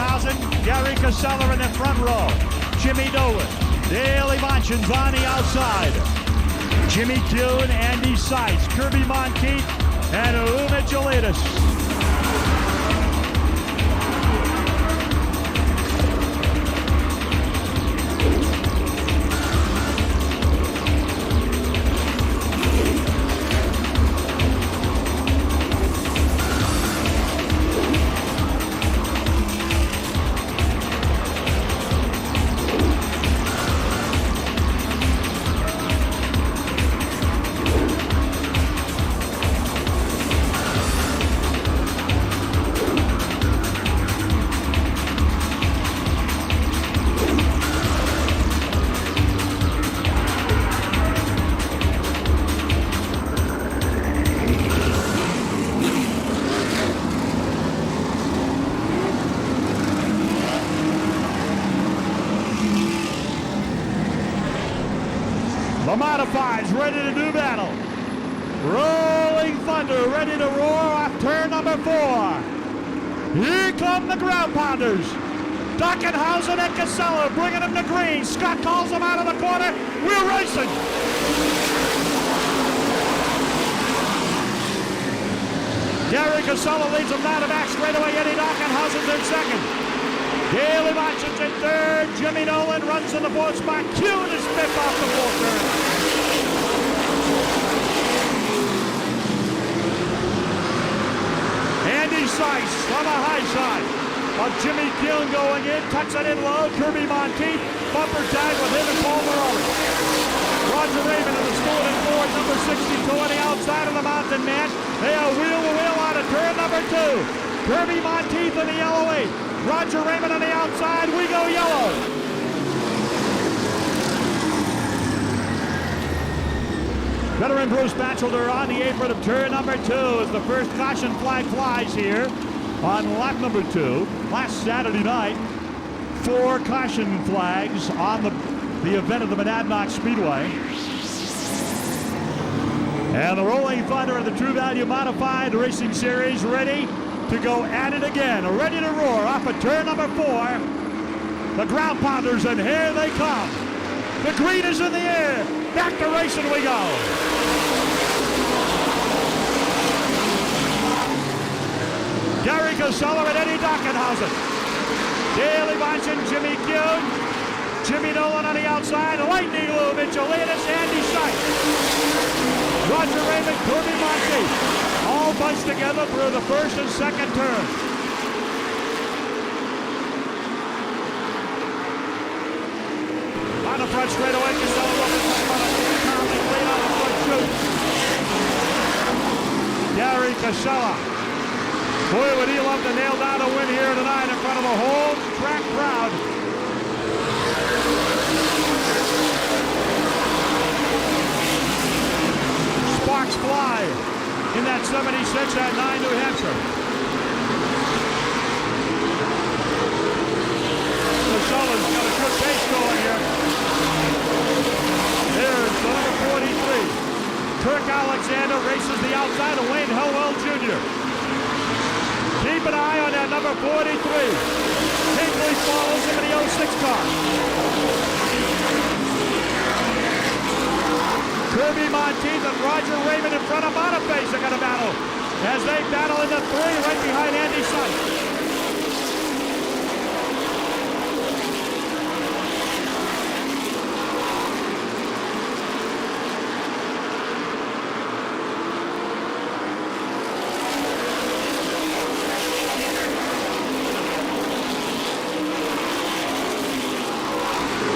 2000, Gary Casella in the front row. Jimmy Nolan, Dale Ivanchin's on the outside. Jimmy Kuhn, Andy Seitz, Kirby Monteith, and Louie Mechalides. The Modifieds ready to do battle. Rolling Thunder ready to roar off turn number 4. Here come the ground pounders. Dockenhausen and Casella bringing them to green. Scott calls them out of the corner. We're racing. Gary Casella leads them down the back straightaway. Eddie Dockenhausen's in second. Dale Ivanchin's in third. Jimmy Nolan runs in the fourth spot. Kuhn is fifth off the fourth turn. Andy Seitz on the high side of Jimmy Kuhn going in. Tucks it in low. Kirby Monteith. Bumper tag with him and Paul Ferrari. Roger Raymond in the school in fourth. Number 62 on the outside of the Mountain Man. They are wheel to wheel out of turn number 2. Kirby Monteith in the yellow 8. Roger Raymond on the outside. We go yellow. Veteran Bruce Batchelder on the apron of turn number 2 as the first caution flag flies here on lap number 2. Last Saturday night, 4 caution flags on the event of the Monadnock Speedway. And the Rolling Thunder of the True Value Modified Racing Series ready to go at it again, ready to roar off of turn number 4. The ground pounders, and here they come. The green is in the air. Back to racing we go. Gary Casella and Eddie Dockenhausen. Dale Ivanchin, Jimmy Kuhn, Jimmy Nolan on the outside. Lightning Louie Mechalides, Andy Seitz. Roger Raymond, Kirby Monteith. All bunched together through the first and second turn. On the front straightaway, Casella currently lead on the front chute. Gary Casella. Boy, would he love to nail down a win here tonight in front of a whole track crowd. Sparks fly in that 76 at 9 New Hampshire. Casella's got a good pace going here. There's the number 43. Kirk Alexander races the outside of Wayne Hellwell Jr. Keep an eye on that number 43. Hinkley follows him in the 06 car. Kirby Monteith and Roger Raymond in front of Boniface are going to battle as they battle in the 3 right behind Andy Seitz.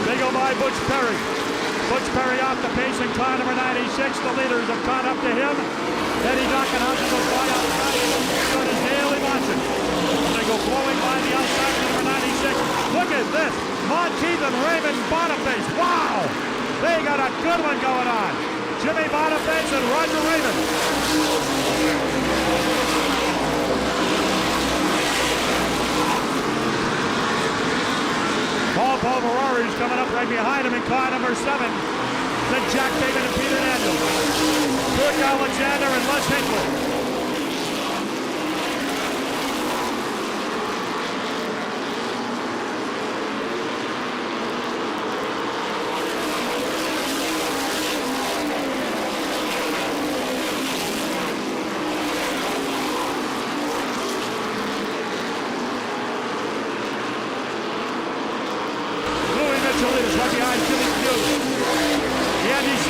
They go by Butch Perry. Butch Perry off the pace in car number 96. The leaders have caught up to him. Eddie Dockenhausen goes by outside. So does Dale Ivanchin. They go flowing by the outside of number 96. Look at this. Monteith and Raymond Boniface. Wow! They got a good one going on. Jimmy Boniface and Roger Raymond. Paul Ferrari's coming up right behind him in car number 7. Then Jack David and Peter Daniels. Kirk Alexander and Les Hinkley.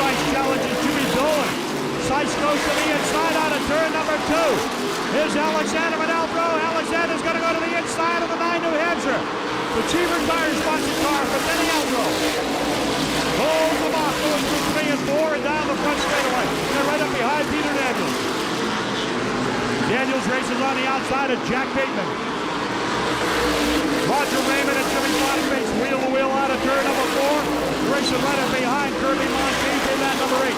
Sykes challenges Jimmy Dolan. Sykes goes to the inside on a turn number 2. Here's Alexander and Albro. Alexander's going to go to the inside of the 9 New Hampshire. The Cheever Tire sponsored car for Denny Albro. Holds them off, going through 3 and 4 and down the front straightaway. They're right up behind Peter Daniels. Daniels races on the outside of Jack Bateman. Roger Raymond and Jimmy Boniface wheel to wheel out of turn number 4. Racing right up behind Kirby Monteith in that number 8.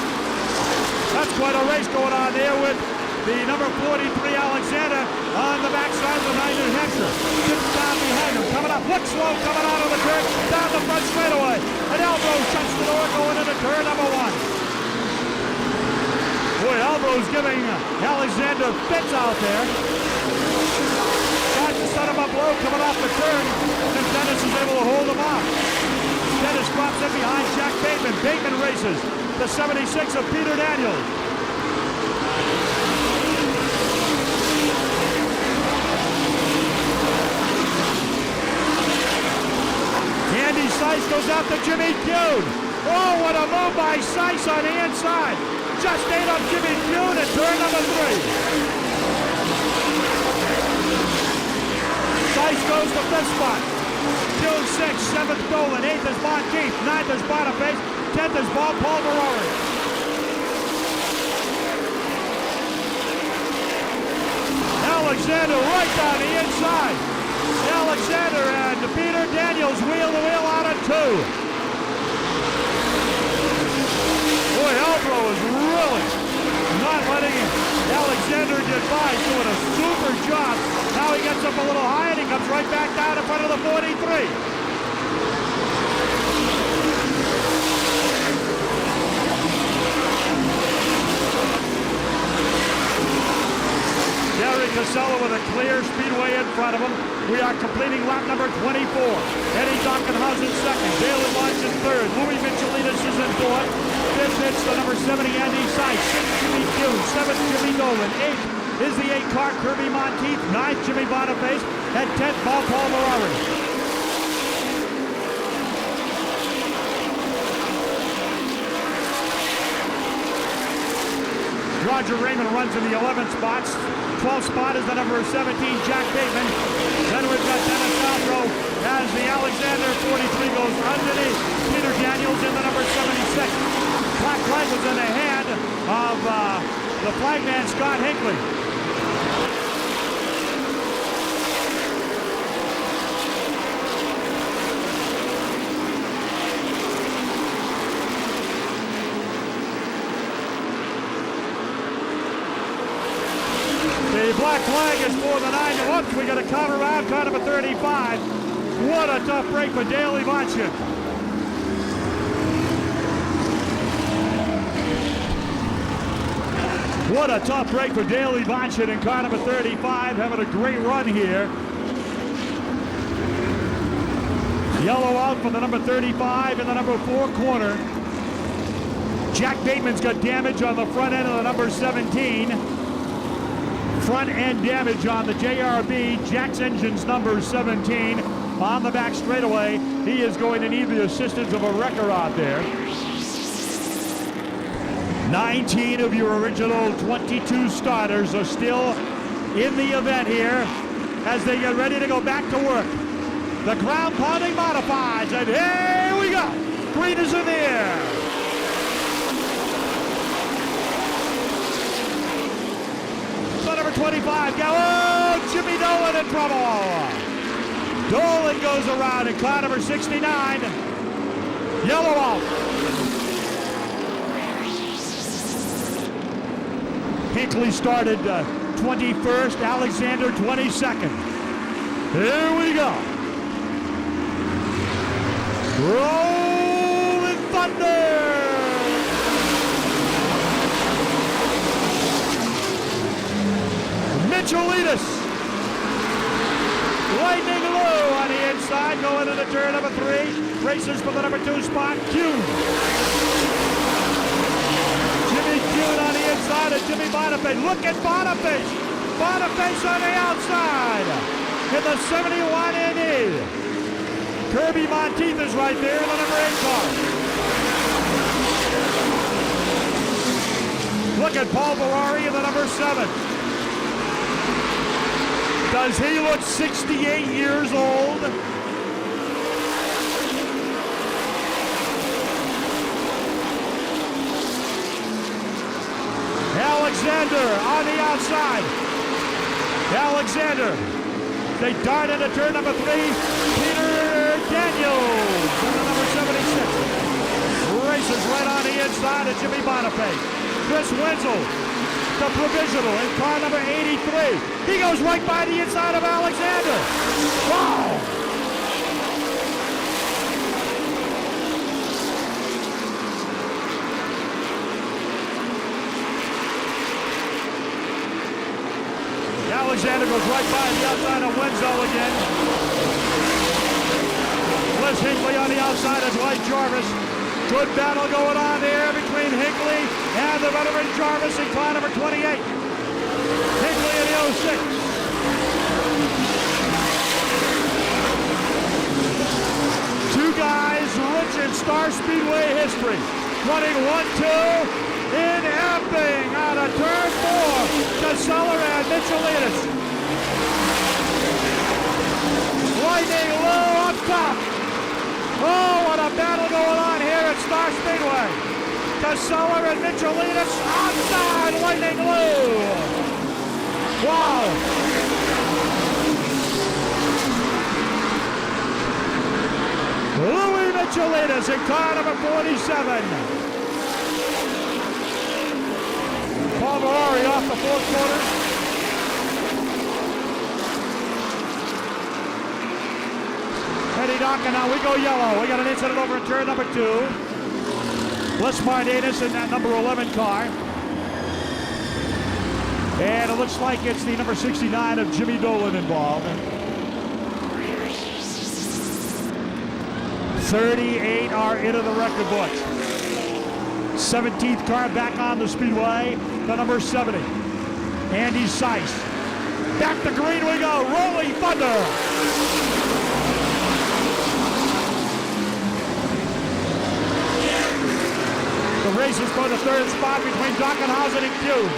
That's quite a race going on there with the number 43 Alexander on the backside of the 9 New Hampshire. Tips down behind him, coming up, looks slow, coming out of the turn, down the front straightaway. And Albro shuts the door going into turn number 1. Boy, Albro's giving Alexander fits out there. Tries to set him up low, coming off the turn, and Dennis is able to hold him off. Dennis drops in behind Jack Bateman. Bateman races the 76 of Peter Daniels. Andy Sykes goes out to Jimmy Kuhn. Oh, what a move by Sykes on the inside. Just ate up Jimmy Kuhn at turn number 3. Sykes goes to 5th spot. Kuhn 6th, 7th Dolan, 8th is Monteith, 9th is Boniface, 10th is Paul Marori. Alexander right down the inside. Alexander and Peter Daniels wheel to wheel out of 2. Boy, Albro is really not letting Alexander get by, doing a super job. Now he gets up a little high and he comes right back down in front of the 43. Gary Casella with a clear speedway in front of him. We are completing lap number 24. Eddie Dockenhausen second. Dale Lodge in third. Louie Mechalides is in fourth. Fifth hits the number 70 Andy Sykes. 6th Jimmy Kuhn. 7th Jimmy Dolan. 8th is the 8 car Kirby Monteith. 9th Jimmy Boniface. And 10th Paul Marori. Roger Raymond runs in the 11th spots. 12th spot is the number 17, Jack Bateman. Then we've got Dennis Albro as the Alexander 43 goes underneath Peter Daniels in the number 76. Black flag was in the hand of the flagman Scott Hinckley. The black flag is for the 9. Oops, we got a counter round, car number 35. What a tough break for Dale Ivanchin. What a tough break for Dale Ivanchin in car number 35, having a great run here. Yellow out for the number 35 in the number 4 corner. Jack Bateman's got damage on the front end of the number 17. Front end damage on the JRB. Jack's engine's number 17 on the back straightaway. He is going to need the assistance of a wrecker out there. 19 of your original 22 starters are still in the event here as they get ready to go back to work. The ground pounding modifieds, and here we go. Green is in the air. Number 25, oh, Jimmy Dolan in trouble. Dolan goes around in car number 69. Yellow out. Hinckley started 21st, Alexander 22nd. Here we go. Rolling thunder. Mechalides. Lightning Lou on the inside, going into turn number 3. Races for the number 2 spot, Kuhn. Jimmy Kuhn on the inside of Jimmy Boniface. Look at Boniface. Boniface on the outside. In the 71 NE. Kirby Monteith is right there in the number 8 car. Look at Paul Valari in the number 7. Does he look 68 years old? Alexander on the outside. Alexander. They dart into turn number 3. Peter Daniels in the number 76. Races right on the inside of Jimmy Bonifay. Chris Wenzel, the provisional in car number 83. He goes right by the inside of Alexander. Wow! Alexander goes right by the outside of Wenzel again. Les Hinckley on the outside of Dwight Jarvis. Good battle going on there between Hinckley and the veteran Jarvis in car number 28. Hinckley in the 06. Two guys rich in Star Speedway history. Running 1-2. In Epping out of turn 4, Casella and Mechalides. Lightning low up top. Oh, what a battle going on here at Star Speedway. Casella and Mechalides outside, Lightning low. Wow. Louie Mechalides in car number 47. Paul Valari off the 4th corner. Eddie Duncan, now we go yellow. We got an incident over in turn number 2. Les Martinez in that number 11 car. And it looks like it's the number 69 of Jimmy Dolan involved. 38 are into the record books. 17th car back on the speedway, the number 70. Andy Seiss. Back to green we go, Rolling Thunder. The race is for the 3rd spot between Dockenhausen and Kuhn.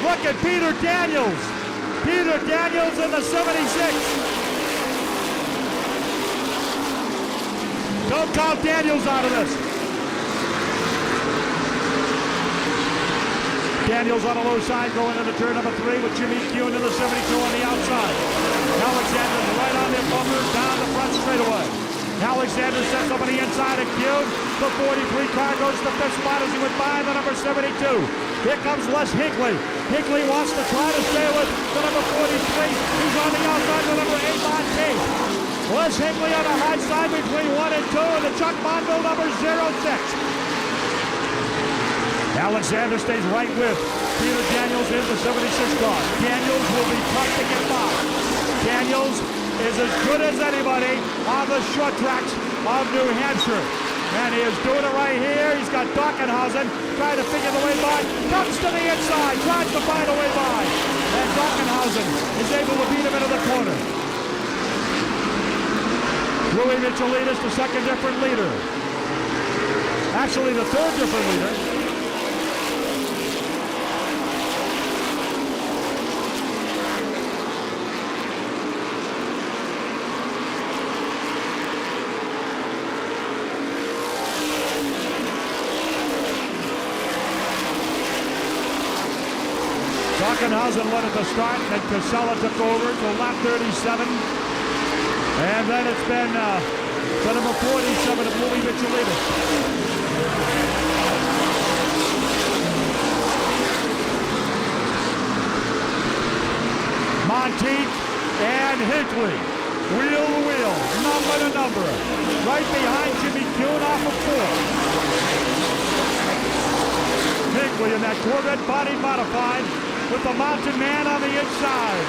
Look at Peter Daniels. Peter Daniels in the 76. Don't count Daniels out of this. Daniels on the low side going into turn number 3 with Jimmy Kuhn in the 72 on the outside. Alexander right on their bumper down the front straightaway. Alexander sets up on the inside of Kuhn. The 43 car goes to 5th spot as he went by the number 72. Here comes Les Hinckley. Hinckley wants to try to stay with the number 43. He's on the outside with number 8 Monteith. Les Hinckley on the high side between 1 and 2 and the Chuck Monville number 06. Alexander stays right with Peter Daniels in the 76 car. Daniels will be tough to get by. Daniels is as good as anybody on the short tracks of New Hampshire. And he is doing it right here. He's got Dockenhausen trying to figure the way by. Comes to the inside, tries to find a way by. And Dockenhausen is able to beat him into the corner. Louie Mechalides, the 2nd different leader. Actually, the 3rd different leader. Dockenhausen led at the start, and Casella took over to lap 37. And then it's been the number 47 of Louie Mechalides. Monteith and Hinckley, wheel to wheel, number to number, right behind Jimmy Kuhn off of 4. Hinckley in that Corvette body modified, with the Mountain Man on the inside.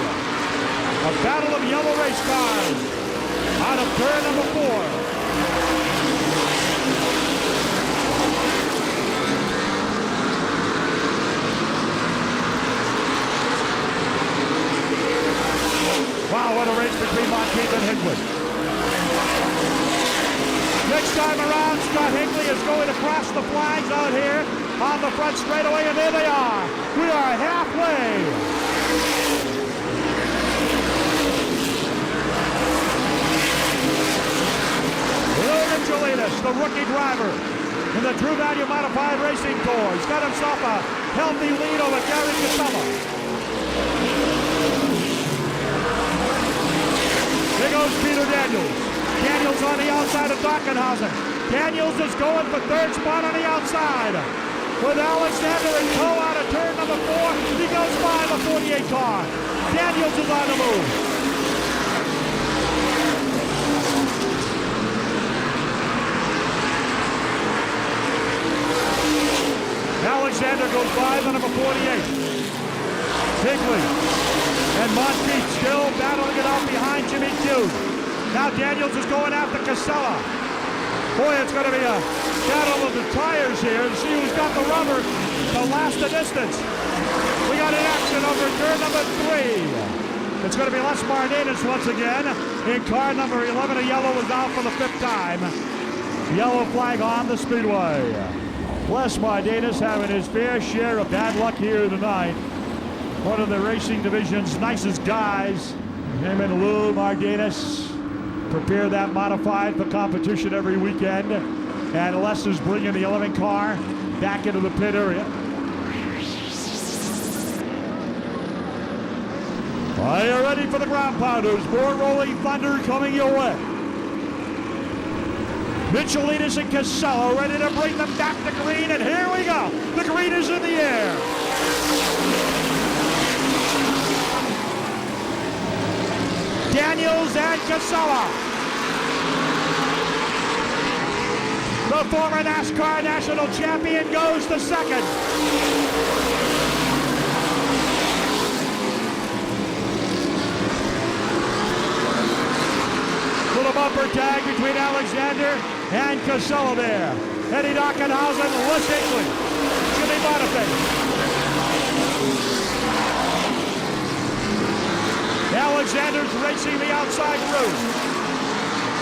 A battle of yellow race cars out of turn number 4. Wow, what a race between Monteith and Hinckley. Next time around, Scott Hinckley is going across the flags out here on the front straightaway, and there they are. We are halfway. Louie Mechalides, the rookie driver in the True Value Modified Racing Tour. He's got himself a healthy lead over Gary Casella. There goes Peter Daniels. Daniels on the outside of Dockenhausen. Daniels is going for third spot on the outside. With Alexander and Coe out of turn number 4, he goes by the 48 car. Daniels is on the move. Alexander goes by the number 48. Higley and Monteith still battling it out behind Jimmy Q. Now Daniels is going after Casella. Boy, it's going to be a battle of the tires here and see who's got the rubber to last the distance. We got an action over turn number 3. It's going to be Les Martinez once again in car number 11. A yellow is out for the 5th time. Yellow flag on the speedway. Les Martinez having his fair share of bad luck here tonight. One of the racing division's nicest guys. Him and Louie Mechalides prepare that modified for competition every weekend. And Les is bringing the 11 car back into the pit area. Are you ready for the ground pounders? More rolling thunder coming your way. Mechalides and Casella ready to bring them back to green, and here we go. The green is in the air. Daniels and Casella. The former NASCAR national champion goes to second. Little bumper tag between Alexander and Casella there. Eddie Dockenhausen, Les Higley, Jimmy Boniface. Alexander's racing the outside route.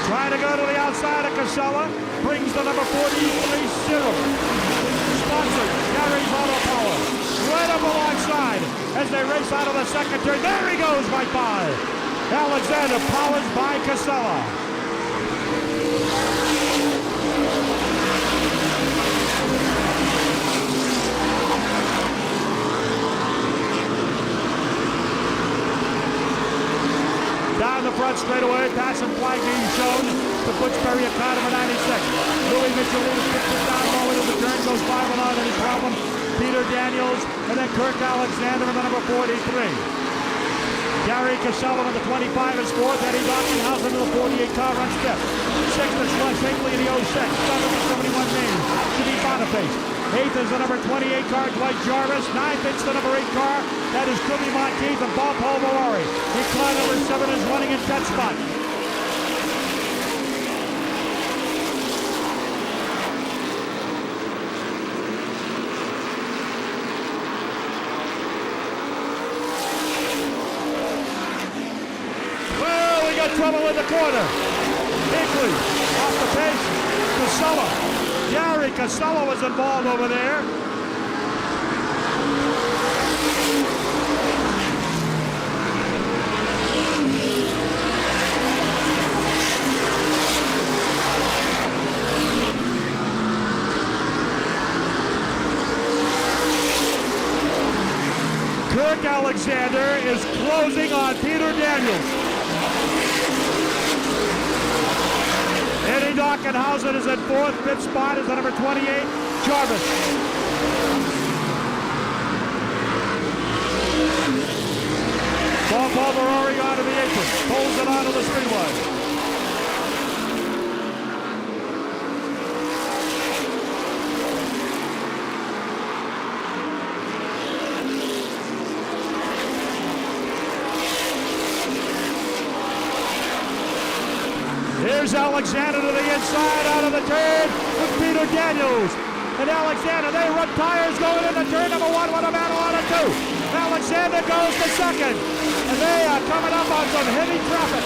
Trying to go to the outside of Casella. Brings the number 43 Cyril. Sponsored Gary's Auto Power. Right up alongside as they race out of the second turn. There he goes right by. Alexander powers by Casella. Down the front straightaway, passing flag being shown to Butch Perry at car number 96. Louie Mechalides picks it down low into the turn, goes by without any problem. Peter Daniels, and then Kirk Alexander in the number 43. Gary Casella in the 25 is 4th. Eddie Dockenhausen in the 48 car runs 5th. 6th is Les Higley in the 06. 7th is 71 Maine, Jimmy Boniface. 8th is the number 28 car, Dwight Jarvis. 9th is the number 8 car. That is Cookie Monteith and Bob Polverori. In car number 7 is running in 10th spot. Well, we got trouble in the corner. Higley off the pace. Casella. Gary Casella was involved over there. Kirk Alexander is closing on Peter Daniels. Eddie Dockenhausen is at 4th. 5th spot is the number 28, Jarvis. Bob Polverori onto the apron. Pulls it onto the speedway. Here's Alexander to the inside, out of the turn with Peter Daniels. And Alexander, they run tires going into turn number 1 with a battle on a 2. Alexander goes to second. And they are coming up on some heavy traffic.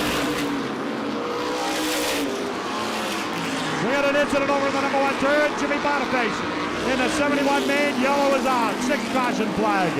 We had an incident over the number 1 turn. Jimmy Boniface in the 71 main. Yellow is out. 6 caution flag.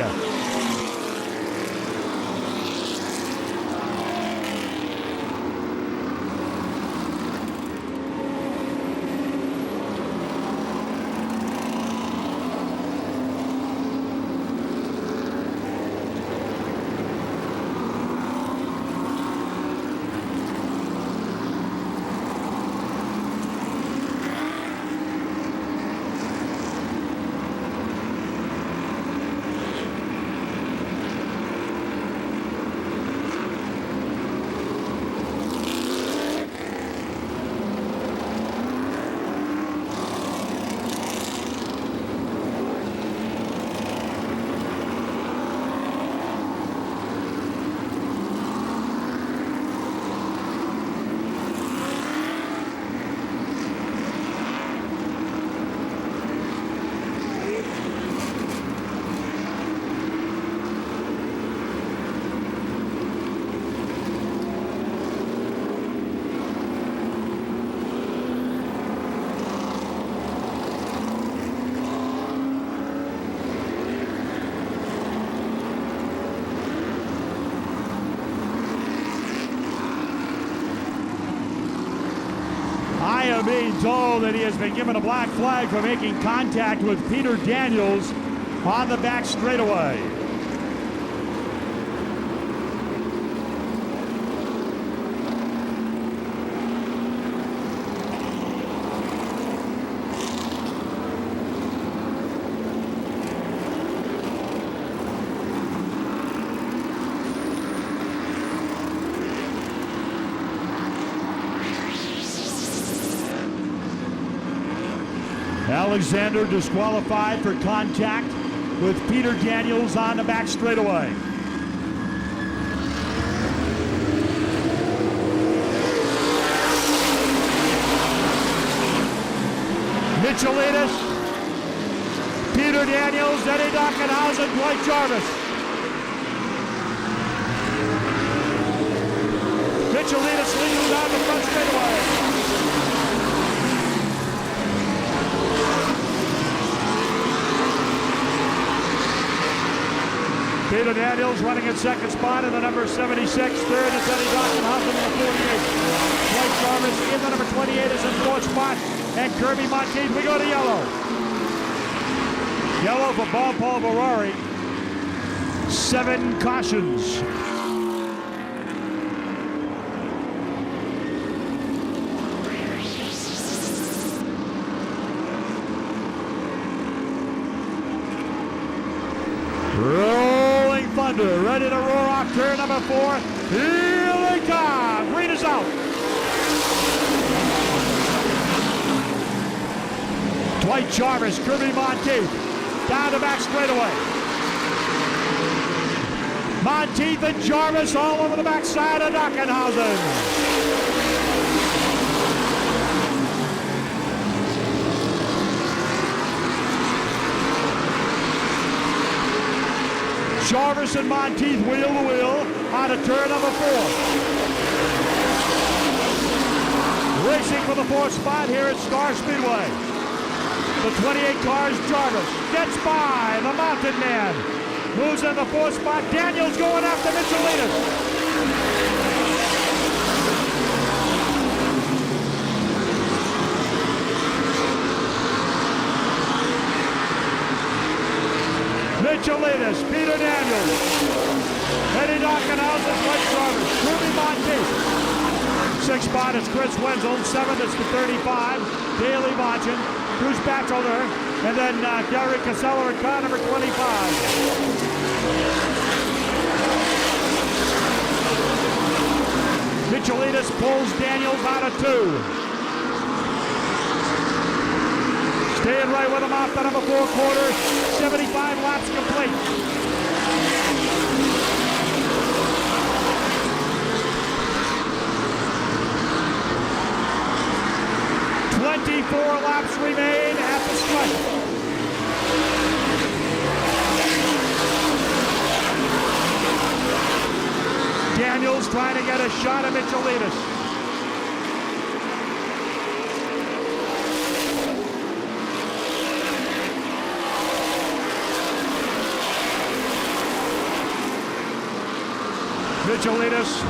I am being told that he has been given a black flag for making contact with Peter Daniels on the back straightaway. Alexander disqualified for contact with Peter Daniels on the back straightaway. Mechalides, Peter Daniels, Eddie Dockenhausen, Dwight Jarvis. Mechalides leading down the front straightaway. Peter Daniels running in second spot in the number 76. Third is Eddie Dockenhausen in the 48. Dwight Jarvis in the number 28 is in fourth spot. And Kirby Monteith, we go to yellow. Yellow for Bob Paul Ferrari. 7 cautions. Thunder, ready to roar off turn number 4. Here they come. Green is out. Dwight Jarvis, Kirby Monteith, down the back straightaway. Monteith and Jarvis all over the backside of Dockenhausen. Jarvis and Monteith wheel to wheel on to turn number 4. Racing for the 4th spot here at Star Speedway. The 28 cars, Jarvis gets by the Mountain Man. Moves in the 4th spot. Daniels going after Mechalides. Mechalides, Peter Daniels, Eddie Dockenhausen, Dwight Jarvis, Kirby Monteith. 6th spot is Chris Wenzel. 7th is the 35, Daley Machin, Bruce Batchelder, and then Gary Casella in car number 25. Mechalides pulls Daniels out of 2. Staying right with him off the number 4 quarter. 75 laps complete. Laps remain at the strike. Daniels trying to get a shot at Mechalides. Mechalides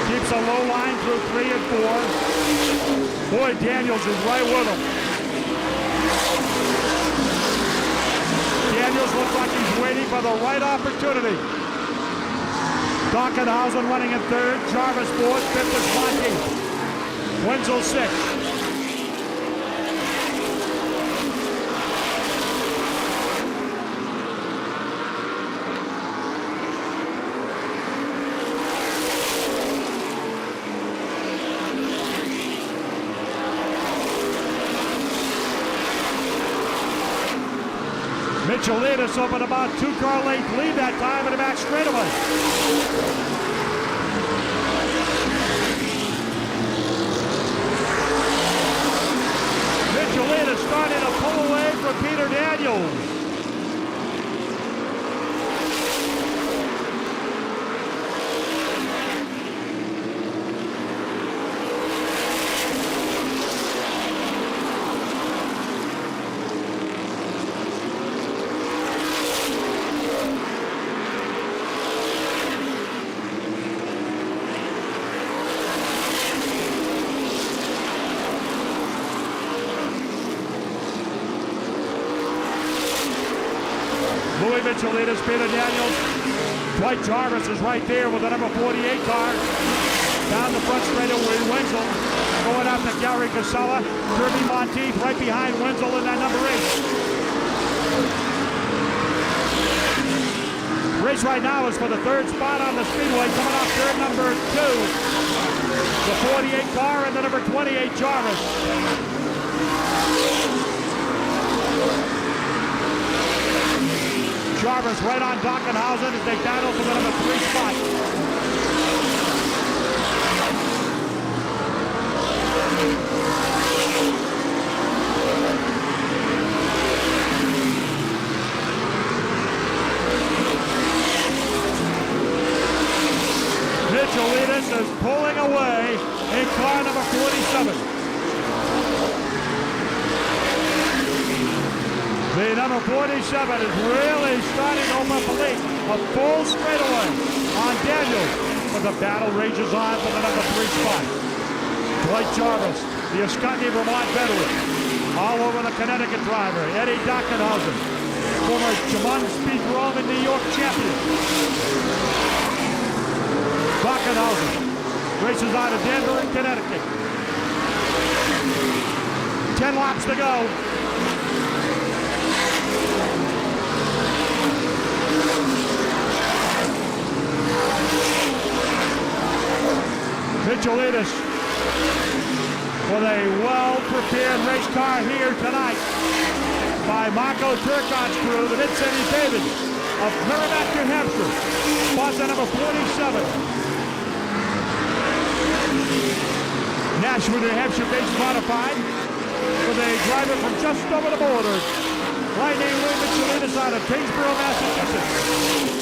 keeps a low line through 3 and 4. Boy, Daniels is right with him. Daniels looks like he's waiting for the right opportunity. Dockenhausen running in 3rd. Jarvis 4th. 5th is Monty. Wenzel 6th. Mechalides opened about 2-car length lead that time in the back straightaway. Mechalides starting to pull away from Peter Daniels. Louie Mechalides, Peter Daniels. Dwight Jarvis is right there with the number 48 car. Down the front straightaway, Wenzel going after Gary Casella. Kirby Monteith right behind Wenzel in that number 8. Race right now is for the 3rd spot on the speedway. Coming off turn number 2. The 48 car and the number 28 Jarvis. Jarvis right on Dockenhausen as they battle for the number 3 spot. Mechalides is pulling away in car number 47. The number 47 is really starting to open up a lead. A full straightaway on Daniels. But the battle rages on for the number 3 spot. Dwight Jarvis, the Ascutney Vermont veteran. All over the Connecticut driver. Eddie Dockenhausen, former Jamon Speed Rome and New York champion. Dockenhausen races out of Denver and Connecticut. 10 laps to go. Mechalides with a well-prepared race car here tonight by Marco Turcotte's crew, the Mid-City David of Merrimack, New Hampshire. Sponsor number 47. Nashua, New Hampshire-based modified with a driver from just over the border. Lightning Louie Mechalides out of Kingsborough, Massachusetts.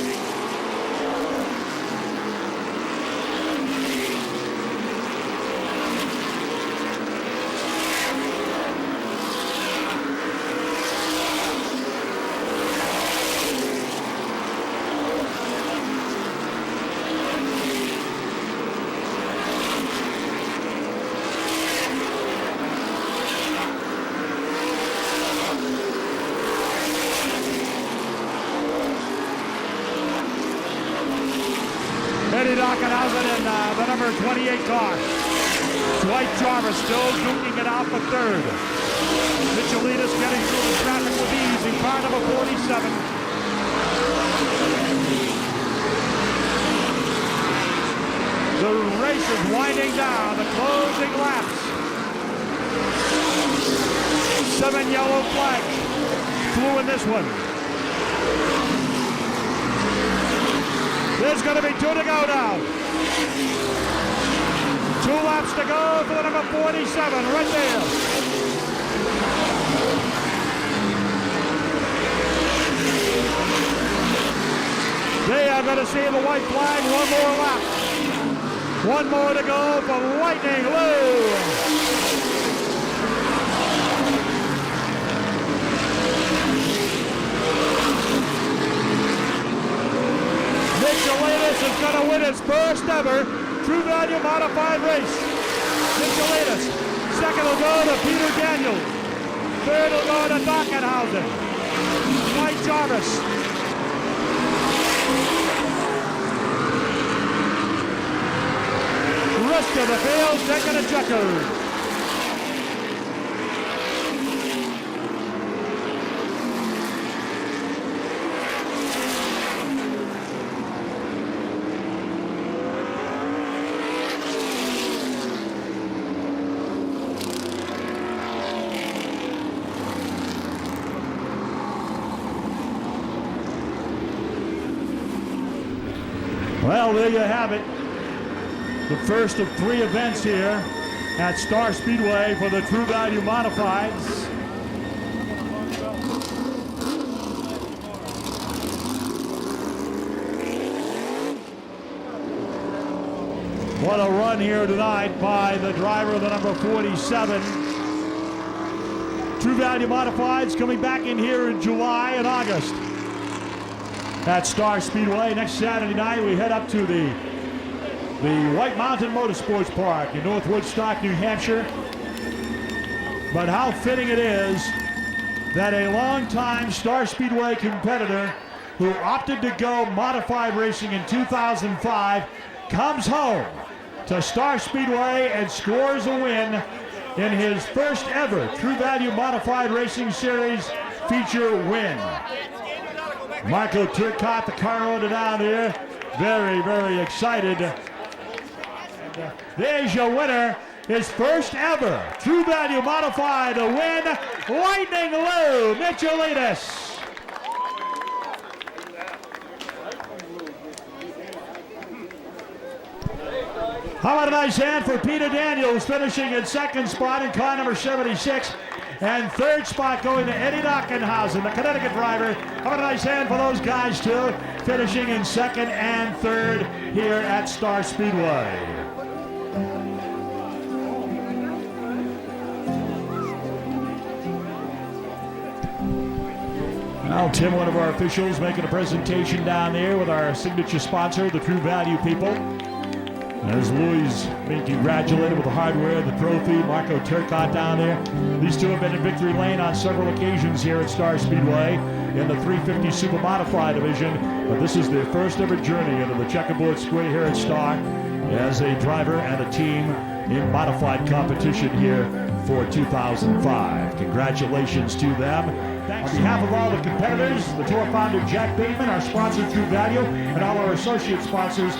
Eddie Dockenhausen in the number 28 car. Dwight Jarvis still duking it out for 3rd. Mechalides getting through the traffic with ease in car number 47. The race is winding down, the closing laps. 7 yellow flags flew in this one. There's going to be 2 to go now. 2 laps to go for the number 47 right there. They are going to see the white flag. 1 more lap. 1 more to go for Lightning Lou. Mechalides is going to win his first ever True Value Modified race. Mechalides. Second will go to Peter Daniels. Third will go to Dockenhausen. Mike Jarvis. Rest of the field taking a checker. Well, there you have it. The first of 3 events here at Star Speedway for the True Value Modifieds. What a run here tonight by the driver of the number 47. True Value Modifieds coming back in here in July and August at Star Speedway. Next Saturday night we head up to the White Mountain Motorsports Park in North Woodstock, New Hampshire. But how fitting it is that a longtime Star Speedway competitor who opted to go modified racing in 2005 comes home to Star Speedway and scores a win in his first ever True Value Modified Racing Series feature win. Marco Turcotte, the car owner down there, very, very excited. There's your winner, his first ever True Value Modified to win, Lightning Lou Mechalides. How about a nice hand for Peter Daniels, finishing in second spot in car number 76. And third spot going to Eddie Dockenhausen, the Connecticut driver. How about a nice hand for those guys too, finishing in second and third here at Star Speedway. Now Tim, one of our officials, making a presentation down there with our signature sponsor, the True Value people. As Louie's being congratulated with the hardware, the trophy, Marco Turcotte down there. These two have been in victory lane on several occasions here at Star Speedway in the 350 Super Modified division. But this is their first ever journey into the checkerboard square here at Star as a driver and a team in modified competition here for 2005. Congratulations to them. On behalf of all the competitors, the tour founder Jack Bateman, our sponsor True Value, and all our associate sponsors,